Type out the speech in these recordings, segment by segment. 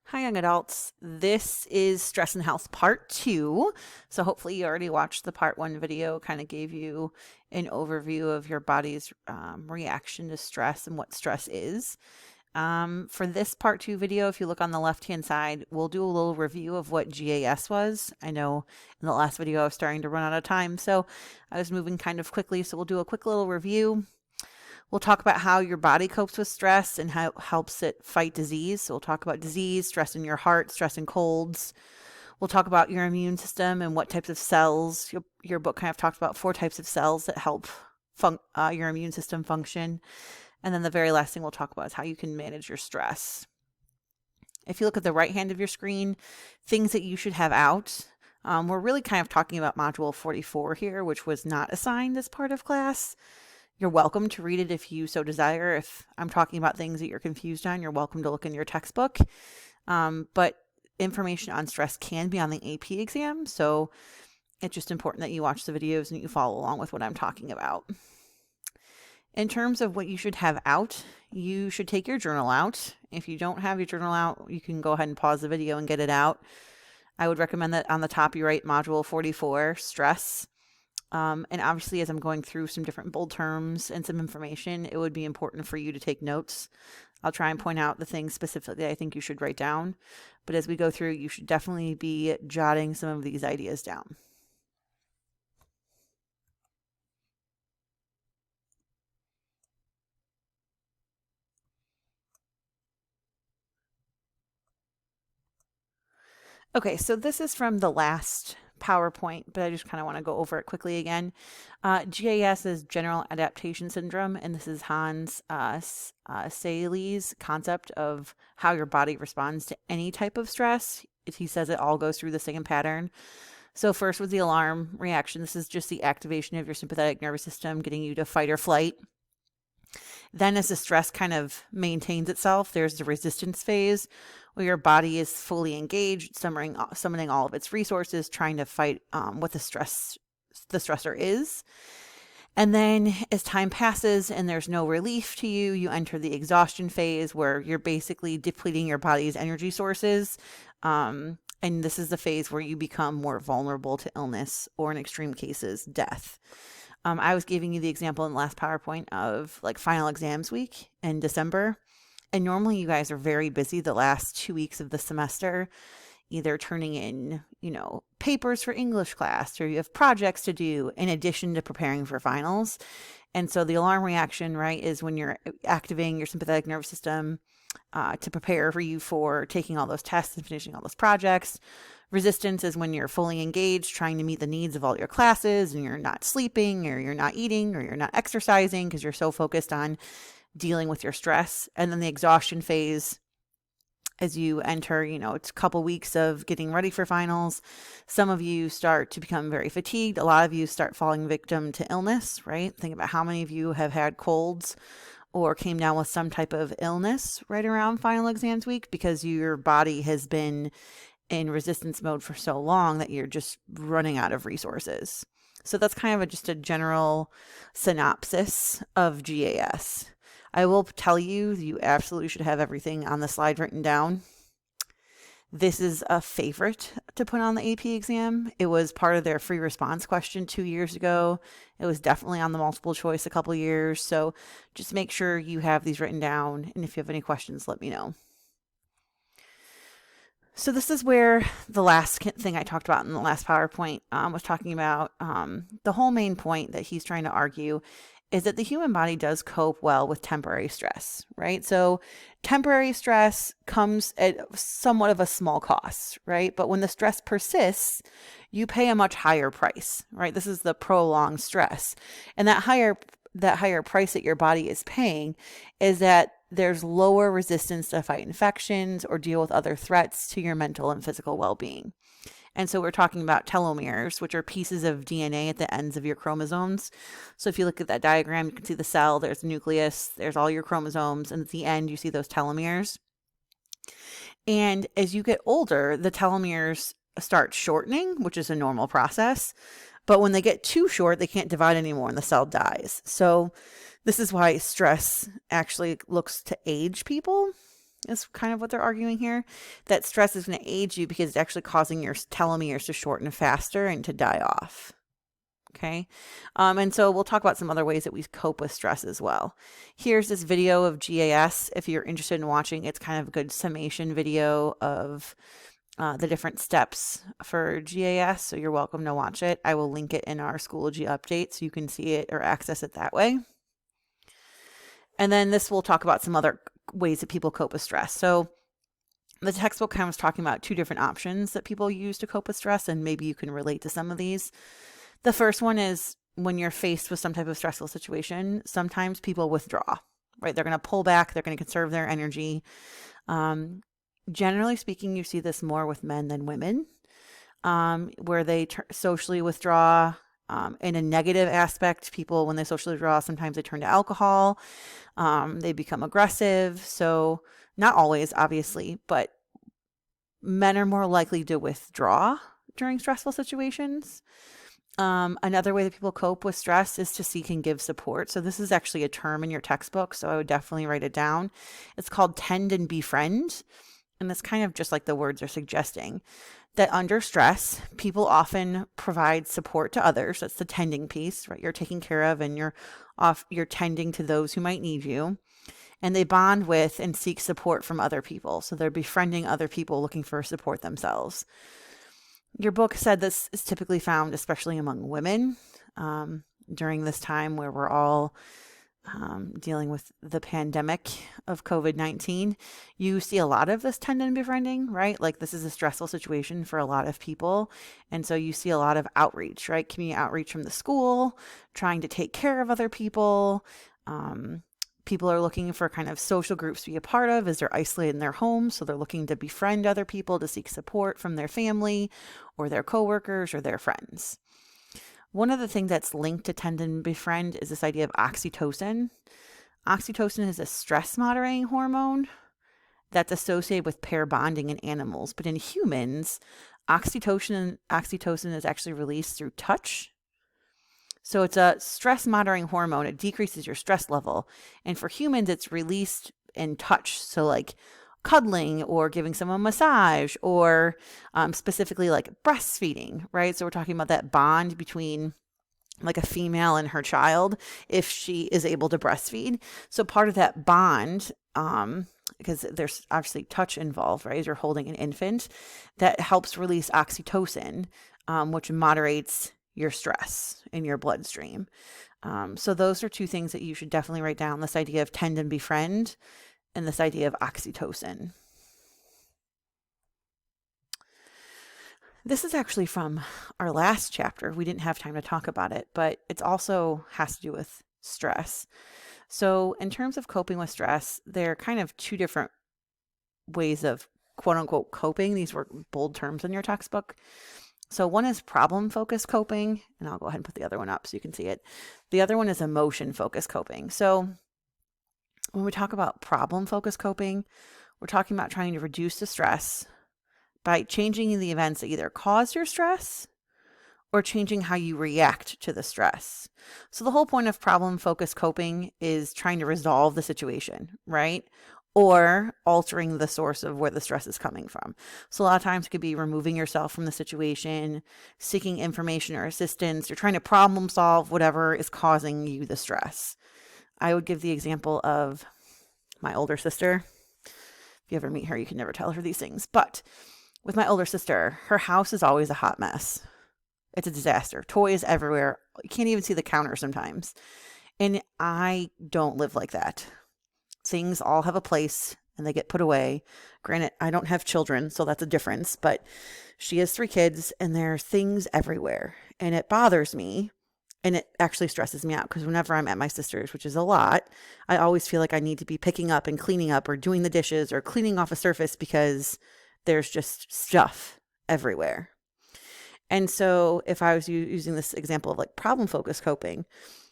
Hi, young adults. This is Stress and Health Part 2. So, hopefully, you already watched the Part 1 video, kind of gave you an overview of your body's reaction to stress and what stress is. For this Part 2 video, if you look on the left-hand side, we'll do a little review of what GAS was. I know in the last video I was starting to run out of time, so I was moving kind of quickly. So, we'll do a quick little review. We'll talk about how your body copes with stress and how it helps it fight disease. So we'll talk about disease, stress in your heart, stress and colds. We'll talk about your immune system and what types of cells. Your book kind of talks about 4 types of cells that help your immune system function. And then the very last thing we'll talk about is how you can manage your stress. If you look at the right hand of your screen, things that you should have out. We're really kind of talking about Module 44 here, which was not assigned as part of class. You're welcome to read it if you so desire. If I'm talking about things that you're confused on, you're welcome to look in your textbook. But information on stress can be on the AP exam, so it's just important that you watch the videos and you follow along with what I'm talking about. In terms of what you should have out, you should take your journal out. If you don't have your journal out, you can go ahead and pause the video and get it out. I would recommend that on the top you write Module 44, Stress. And obviously, as I'm going through some different bold terms and some information, it would be important for you to take notes. I'll try and point out the things specifically I think you should write down. But as we go through, you should definitely be jotting some of these ideas down. Okay, so this is from the last PowerPoint, but I just kind of want to go over it quickly again. GAS is General Adaptation Syndrome, and this is Hans Selye's concept of how your body responds to any type of stress. He says it all goes through the same pattern. So first was the alarm reaction. This is just the activation of your sympathetic nervous system, getting you to fight or flight. Then as the stress kind of maintains itself, there's the resistance phase where your body is fully engaged, summoning all of its resources, trying to fight what the stressor is. And then as time passes and there's no relief to you, you enter the exhaustion phase where you're basically depleting your body's energy sources. And this is the phase where you become more vulnerable to illness or in extreme cases, death. I was giving you the example in the last PowerPoint of like final exams week in December. And normally you guys are very busy the last 2 weeks of the semester, either turning in, papers for English class, or you have projects to do in addition to preparing for finals. And so the alarm reaction, right, is when you're activating your sympathetic nervous system to prepare for taking all those tests and finishing all those projects. Resistance is when you're fully engaged, trying to meet the needs of all your classes, and you're not sleeping, or you're not eating, or you're not exercising because you're so focused on dealing with your stress. And then the exhaustion phase, as you enter, it's a couple weeks of getting ready for finals. Some of you start to become very fatigued. A lot of you start falling victim to illness, right? Think about how many of you have had colds or came down with some type of illness right around final exams week because your body has been in resistance mode for so long that you're just running out of resources. So that's kind of just a general synopsis of GAS. I will tell you, you absolutely should have everything on the slide written down. This is a favorite to put on the AP exam. It was part of their free response question 2 years ago. It was definitely on the multiple choice a couple years. So just make sure you have these written down. And if you have any questions, let me know. So this is where the last thing I talked about in the last PowerPoint was talking about the whole main point that he's trying to argue is that the human body does cope well with temporary stress, right? So temporary stress comes at somewhat of a small cost, right? But when the stress persists, you pay a much higher price, right? This is the prolonged stress. And that higher price that your body is paying is that there's lower resistance to fight infections or deal with other threats to your mental and physical well-being. And so we're talking about telomeres, which are pieces of DNA at the ends of your chromosomes. So if you look at that diagram, you can see the cell, there's the nucleus, there's all your chromosomes, and at the end you see those telomeres. And as you get older, the telomeres start shortening, which is a normal process. But when they get too short, they can't divide anymore and the cell dies. So this is why stress actually looks to age people. is kind of what they're arguing here. That stress is going to age you because it's actually causing your telomeres to shorten faster and to die off. Okay. And so we'll talk about some other ways that we cope with stress as well. Here's this video of GAS. If you're interested in watching, it's kind of a good summation video of the different steps for GAS. So you're welcome to watch it. I will link it in our Schoology update so you can see it or access it that way. And then this will talk about some other ways that people cope with stress. So the textbook kind of was talking about two different options that people use to cope with stress, and maybe you can relate to some of these. The first one is when you're faced with some type of stressful situation, sometimes people withdraw, right? They're going to pull back. They're going to conserve their energy. Generally speaking, you see this more with men than women, where they socially withdraw. In a negative aspect, people, when they socially withdraw, sometimes they turn to alcohol. They become aggressive. So not always, obviously, but men are more likely to withdraw during stressful situations. Another way that people cope with stress is to seek and give support. So this is actually a term in your textbook, so I would definitely write it down. It's called tend and befriend. And that's kind of just like the words are suggesting, that under stress, people often provide support to others. That's the tending piece, right? You're taking care of and you're tending to those who might need you. And they bond with and seek support from other people. So they're befriending other people looking for support themselves. Your book said this is typically found, especially among women, during this time where we're all dealing with the pandemic of COVID-19. You see a lot of this tend and befriending, right? Like this is a stressful situation for a lot of people. And so you see a lot of outreach, right? Community outreach from the school, trying to take care of other people. People are looking for kind of social groups to be a part of as they're isolated in their homes. So they're looking to befriend other people, to seek support from their family or their coworkers or their friends. One of the things that's linked to tend and befriend is this idea of oxytocin. Oxytocin is a stress moderating hormone that's associated with pair bonding in animals. But in humans, oxytocin is actually released through touch. So it's a stress moderating hormone. It decreases your stress level. And for humans, it's released in touch. So like cuddling or giving someone a massage or specifically like breastfeeding, right? So we're talking about that bond between like a female and her child if she is able to breastfeed. So part of that bond, because there's obviously touch involved, right? As you're holding an infant, that helps release oxytocin, which moderates your stress in your bloodstream. So those are two things that you should definitely write down, this idea of tend and befriend and this idea of oxytocin. This is actually from our last chapter. We didn't have time to talk about it, but it also has to do with stress. So in terms of coping with stress, there are kind of two different ways of quote unquote coping. These were bold terms in your textbook. So one is problem-focused coping, and I'll go ahead and put the other one up so you can see it. The other one is emotion-focused coping. So when we talk about problem-focused coping, we're talking about trying to reduce the stress by changing the events that either cause your stress or changing how you react to the stress. So the whole point of problem-focused coping is trying to resolve the situation, right? Or altering the source of where the stress is coming from. So a lot of times it could be removing yourself from the situation, seeking information or assistance, or trying to problem solve whatever is causing you the stress. I would give the example of my older sister. If you ever meet her, you can never tell her these things. But with my older sister, her house is always a hot mess. It's a disaster. Toys everywhere. You can't even see the counter sometimes. And I don't live like that. Things all have a place and they get put away. Granted, I don't have children, so that's a difference, but she has 3 kids and there are things everywhere. And it bothers me and it actually stresses me out because whenever I'm at my sister's, which is a lot, I always feel like I need to be picking up and cleaning up or doing the dishes or cleaning off a surface because there's just stuff everywhere. And so if I was using this example of like problem-focused coping,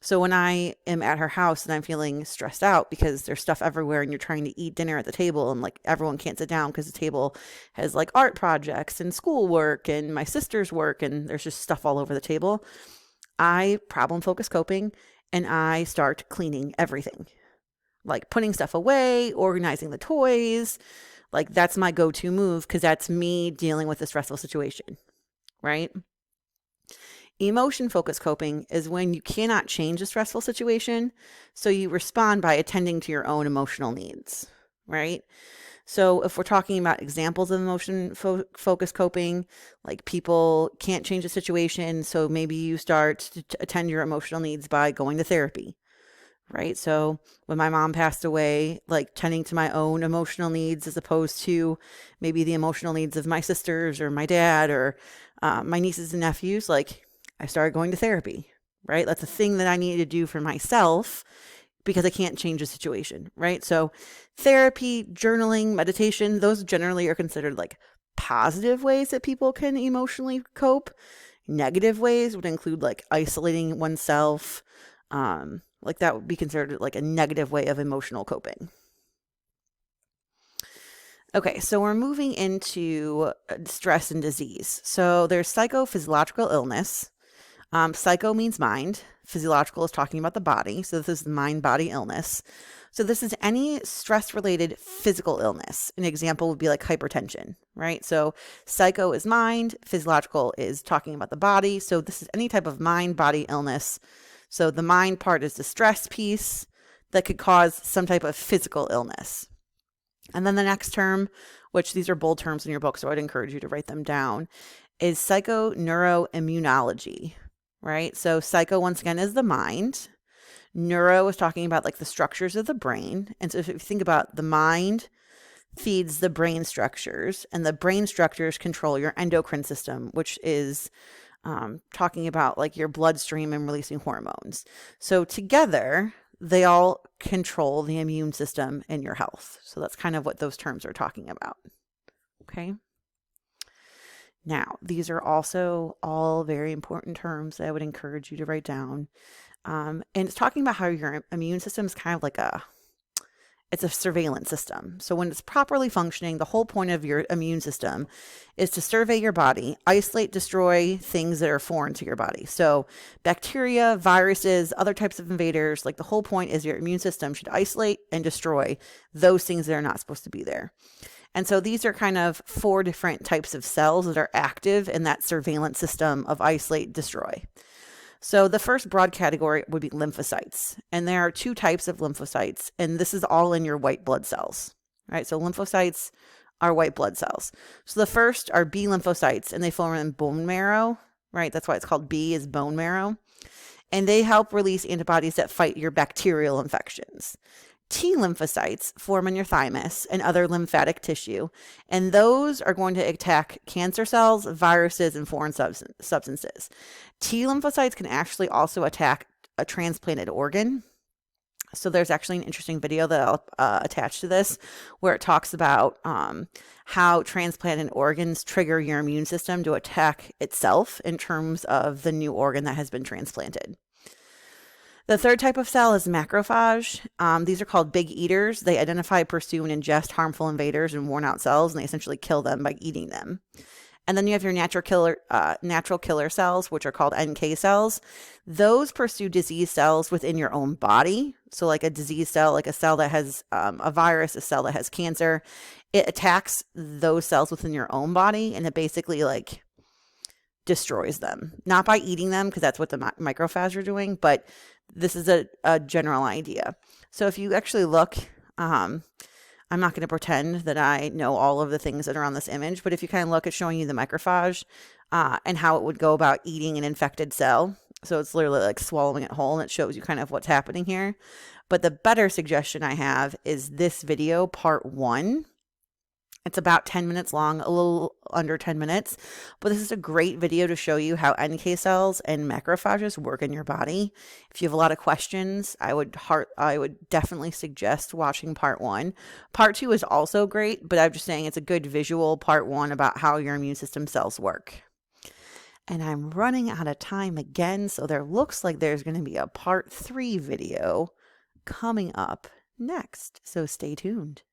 so when I am at her house and I'm feeling stressed out because there's stuff everywhere and you're trying to eat dinner at the table and like everyone can't sit down because the table has like art projects and schoolwork and my sister's work and there's just stuff all over the table, I problem focus coping and I start cleaning everything. like putting stuff away, organizing the toys. Like that's my go-to move because that's me dealing with a stressful situation, right? Emotion focused coping is when you cannot change a stressful situation, so you respond by attending to your own emotional needs, right? So if we're talking about examples of emotion focused coping, like people can't change the situation, so maybe you start to attend your emotional needs by going to therapy, right? So when my mom passed away, like tending to my own emotional needs as opposed to maybe the emotional needs of my sisters or my dad or my nieces and nephews, like I started going to therapy, right? That's a thing that I needed to do for myself because I can't change the situation, right? So therapy, journaling, meditation, those generally are considered like positive ways that people can emotionally cope. Negative ways would include like isolating oneself. Like that would be considered like a negative way of emotional coping. Okay, so we're moving into stress and disease. So there's psychophysiological illness. Psycho means mind. Physiological is talking about the body. So this is the mind-body illness. So this is any stress-related physical illness. An example would be like hypertension, right? So psycho is mind. Physiological is talking about the body. So this is any type of mind-body illness. So the mind part is the stress piece that could cause some type of physical illness. And then the next term, which these are bold terms in your book, so I'd encourage you to write them down, is psychoneuroimmunology. Right? So psycho, once again, is the mind. Neuro is talking about like the structures of the brain. And so if you think about the mind feeds the brain structures, and the brain structures control your endocrine system, which is talking about like your bloodstream and releasing hormones. So together, they all control the immune system and your health. So that's kind of what those terms are talking about. Okay. Now, these are also all very important terms that I would encourage you to write down. And it's talking about how your immune system is kind of like it's a surveillance system. So when it's properly functioning, the whole point of your immune system is to survey your body, isolate, destroy things that are foreign to your body. So bacteria, viruses, other types of invaders, like the whole point is your immune system should isolate and destroy those things that are not supposed to be there. And so these are kind of 4 different types of cells that are active in that surveillance system of isolate, destroy. So the first broad category would be lymphocytes. And there are 2 types of lymphocytes, and this is all in your white blood cells, right? So lymphocytes are white blood cells. So the first are B lymphocytes, and they form in bone marrow, right? That's why it's called B, is bone marrow. And they help release antibodies that fight your bacterial infections. T lymphocytes form in your thymus and other lymphatic tissue, and those are going to attack cancer cells, viruses, and foreign substances. T lymphocytes can actually also attack a transplanted organ. So there's actually an interesting video that I'll attach to this where it talks about how transplanted organs trigger your immune system to attack itself in terms of the new organ that has been transplanted. The third type of cell is macrophage. These are called big eaters. They identify, pursue, and ingest harmful invaders and worn out cells, and they essentially kill them by eating them. And then you have your natural killer cells, which are called NK cells. Those pursue disease cells within your own body. So like a disease cell, like a cell that has a virus, a cell that has cancer, it attacks those cells within your own body, and it basically like destroys them. Not by eating them, because that's what the macrophage are doing, but this is a general idea. So if you actually look, I'm not going to pretend that I know all of the things that are on this image, but if you kind of look at showing you the macrophage and how it would go about eating an infected cell. So it's literally like swallowing it whole, and it shows you kind of what's happening here. But the better suggestion I have is this video, part 1. It's about 10 minutes long, a little under 10 minutes, but this is a great video to show you how NK cells and macrophages work in your body. If you have a lot of questions, I would definitely suggest watching part 1. Part 2 is also great, but I'm just saying it's a good visual part 1 about how your immune system cells work. And I'm running out of time again, so there looks like there's going to be a part 3 video coming up next, so stay tuned.